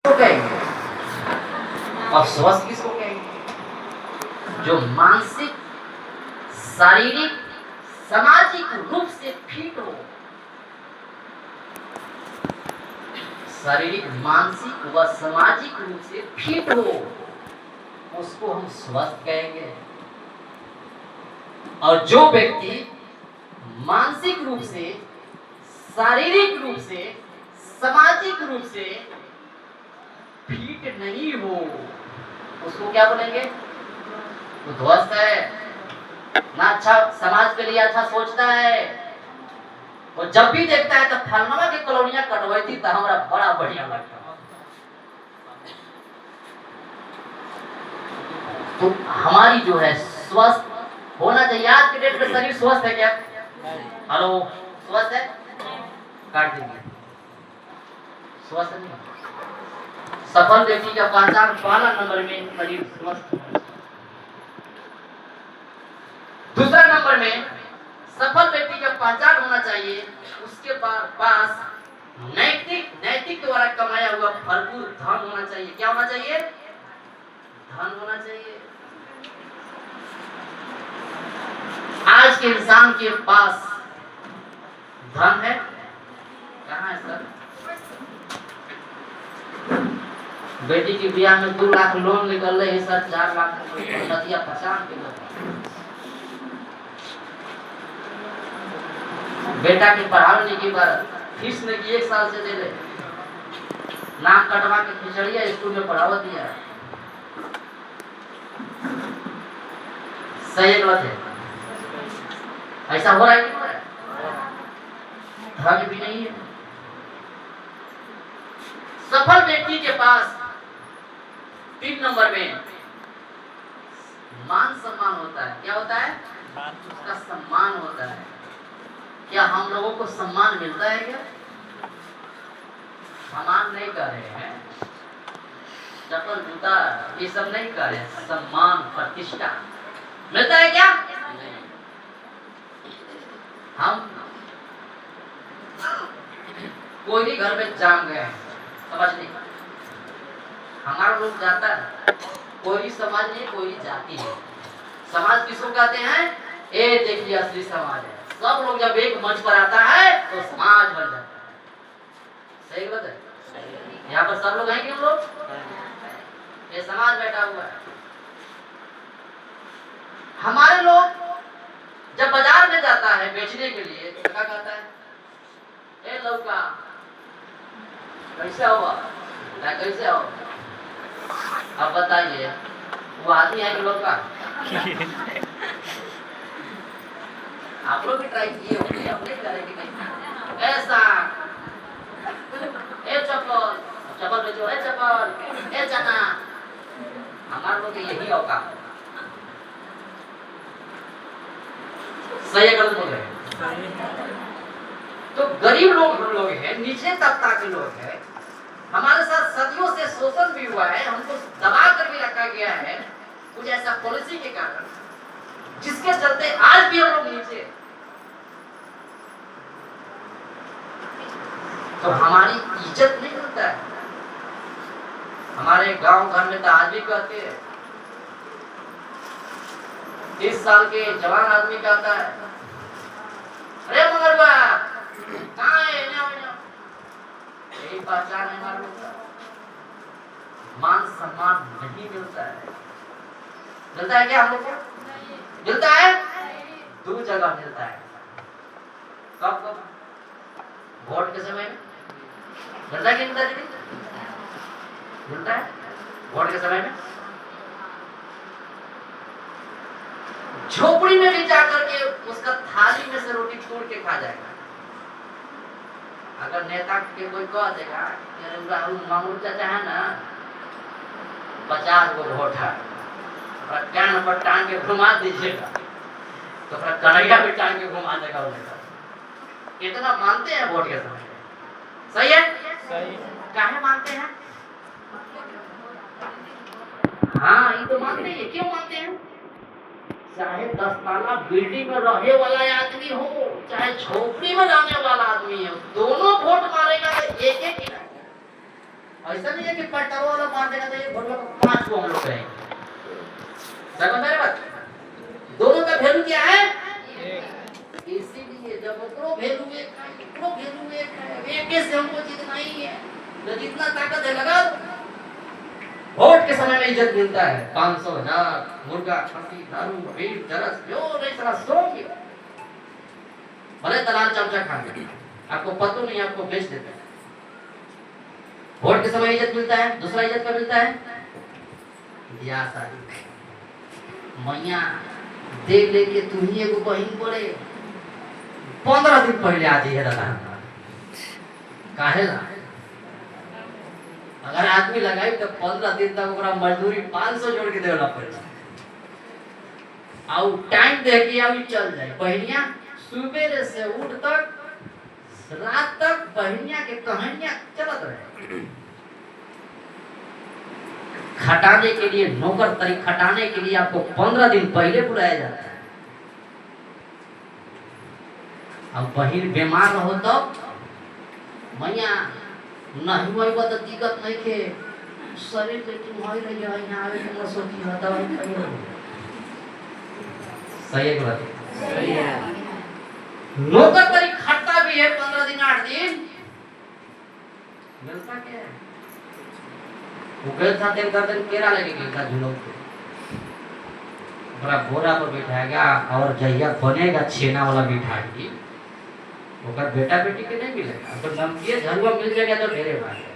कहेंगे और स्वस्थ किसको कहेंगे? जो मानसिक, शारीरिक, सामाजिक रूप से फिट हो। शारीरिक, मानसिक व सामाजिक रूप से फिट हो, उसको हम स्वस्थ कहेंगे। और जो व्यक्ति मानसिक रूप से, शारीरिक रूप से, सामाजिक रूप से फिट नहीं हो, उसको क्या बोलेंगे? वो ध्वस्त है ना, अच्छा समाज के लिए अच्छा सोचता है। वो जब भी देखता है तो फलनवा की कॉलोनियां कटवाई तो हमारा बड़ा बढ़िया लगता। तो हमारी जो है स्वस्थ होना चाहिए। आज के डेट में शरीर स्वस्थ है क्या? हेलो, स्वस्थ है? काट देंगे, स्वस्थ नहीं। सफल व्यक्ति का पहचान पहला नंबर में शरीर स्वस्थ है। दूसरा नंबर में सफल व्यक्ति का पहचान होना चाहिए उसके पास नैतिक द्वारा कमाया हुआ भरपूर धन होना चाहिए। क्या होना चाहिए? धन होना चाहिए। आज के इंसान के पास धन है? कहाँ है सर? बेटी की ब्याह में 2 लाख लोन निकल रहे हैं सर, 4 लाख नदिया पहचान के लोग। बेटा के पढ़ाने की बार फीस में की 1 साल से दे रहे, नाम कटवा के खिचड़िया स्कूल में पढ़ावा दिया। सही गलत है? ऐसा हो रहा है कि धन भी नहीं है। सफल व्यक्ति के पास 3 नंबर में मान सम्मान होता है। क्या होता है? उसका सम्मान होता है। क्या हम लोगों को सम्मान मिलता है क्या? सम्मान नहीं कर रहे हैं, चप्पल जूता ये सब नहीं कर रहे हैं। सम्मान, प्रतिष्ठा मिलता है क्या? हम कोई भी घर में जाम गए हैं, समझ नहीं, हमारा लोग जाता है, कोई समाज नहीं, कोई जाति है। समाज किसको कहते हैं? ए देखिए असली समाज है। सब लोग जब एक मंच पर आता है तो समाज बन जाता है। सही बात है? यहाँ पर सब लोग हैं कि हम लोग? ये समाज बैठा हुआ है। हमारे लोग जब बाजार में जाता है बेचने के लिए तो क्या कहता है? ए लौका कैसे हो? कैसे हो? अब बताइए, वो आदमी है कि लौका? आप लोग भी ट्राई किए होंगे, अपने करेंगे नहीं? ऐसा ए चप्पल, चप्पल बेचो, ए चप्पल, ए चना। हमारे लोग यही औकात है। सही है गलत बोल रहे हैं? तो गरीब लोग हम लोग हैं, नीचे तबका के लोग हैं, हमारे साथ सदियों से शोषण भी हुआ है, हमको दबा कर भी रखा गया है कुछ ऐसा पॉलिसी के कारण, जिसके चलते आज भी हम लोग नीचे। तो हमारी इज्जत नहीं मिलता है। हमारे गांव घर में तो आज भी कहते हैं, 30 साल के जवान आदमी कहता है, अरे मगरबा कहाँ है? यही पहचान है हमारे लोग का। मान सम्मान नहीं मिलता है। मिलता है क्या हम लोग को? मिलता है? 2 जगह मिलता है। कब? वोट के समय में मिलता है कि मिलता है? मिलता है वोट के समय में। झोपड़ी में भी जाकर के उसका थाली में से रोटी तोड़ के खा जाएगा। अगर नेता के कोई कह देगा राहुल मामूल चाचा है ना, 50 गो वोट है, कान पर टांग के घुमा दीजिएगा तो फिर कन्हैया भी टांग के घुमा देगा। इतना मानते हैं वोट के समय। सही है? सही। काहे मानते हैं? हाँ ये तो मानते हैं। क्यों मानते हैं? चाहे 10 ताला बिल्डिंग में रहे वाला आदमी हो, चाहे झोपड़ी में रहने वाला आदमी हो, दोनों वोट मारेगा तो एक ही ऐसा नहीं है कि पेट्रोल वाला मार देगा तो ये भोटवा को 5 को हम लोग करेंगे। समझ मेरे बात? दोनों का वैल्यू क्या है? इसीलिए जब ओकरो वैल्यू एक है, ओकरो वैल्यू एक है, एक से हमको जितना ही है, तो जितना ताकत है लगा दो। वोट के समय में इज्जत मिलता है, 500 हजार मुर्गा खसी दारू बीड़ चरस जो नहीं सारा सो गया, भले दलाल चमचा खा गए, आपको पता नहीं, आपको बेच देते हैं। वोट के समय इज्जत मिलता है। दूसरा इज्जत का मिलता है ब्याह शादी, मैया देख लेके तू ही एगो बहन बोले 15 दिन पहले आ जाइए दादा, काहे ना? अगर आदमी लगाई तो 15 दिन तक ओकरा मजदूरी 500 जोड़ के देवला पड़े, आउ टाइम दे के आउ चल जाए। बहनिया सुबह से उठ तक रात तक बहनिया के कहानियां चलत रहे। खटाने के लिए नौकर तरी खटाने के लिए आपको 15 दिन पहले बुलाया जाता है। अब बहन बीमार रहो तो मैया नहीं हुआ तो दिक्कत नहीं के शरीर लेकिन होई रही है यहाँ आवे के सोची होता है। सही है बात? सही है। नौकर तरी खटता भी है 15 दिन 8 दिन, मिलता क्या है? वो गए था तेल कर दिन केरा लगेगी का झूलों पे बड़ा बोरा पर बैठाएगा और जहिया बनेगा छेना वाला मिठाई ओकर बेटा बेटी के नहीं मिलेगा, तो नमकीन झरुआ मिल जाएगा तो ढेरे बात है।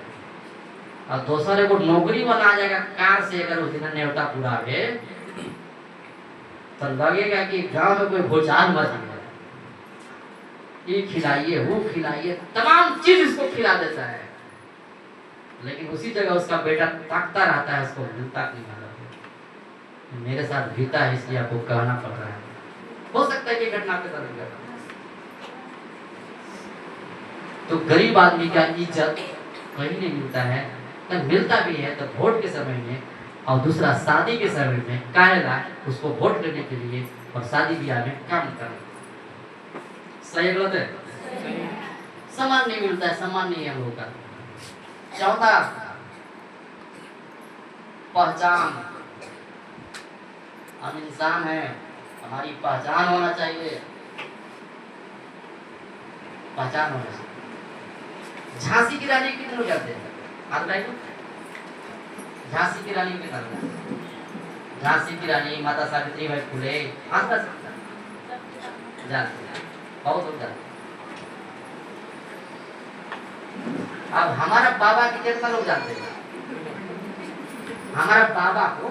और दूसरे को नौकरी वाला आ जाएगा कार से, अगर उस दिन न्योता पूरा है तो लगेगा कि गांव में कोई भूचाल मच गया, ये खिलाइए वो खिलाइए, तमाम चीज इसको खिला देता है, लेकिन उसी जगह उसका बेटा ताकता रहता है, उसको मिलता नहीं मतलब मेरे साथ बीता है इसलिए आपको कहना पड़ रहा है। हो सकता है कि घटना के साथ घटा, तो गरीब आदमी का इज्जत कहीं नहीं मिलता है, तो मिलता भी है तो वोट के समय में, और दूसरा शादी के समय में काहेला उसको वोट लेने के लिए और शादी ब्याह में काम करना। सही गलत है? सम्मान नहीं मिलता है, सम्मान नहीं है हम लोग का। चौथा पहचान, हम इंसान हैं, हमारी पहचान होना चाहिए, पहचान होना चाहिए। झांसी की रानी कितने लोग जाते हैं? हाथ उठाइए। झांसी की रानी कितना लोग? झांसी की रानी माता सावित्री बाई फुले आस्था जाते, बहुत लोग जाते। अब हमारा बाबा की कितना लोग जानते हैं? हमारा बाबा को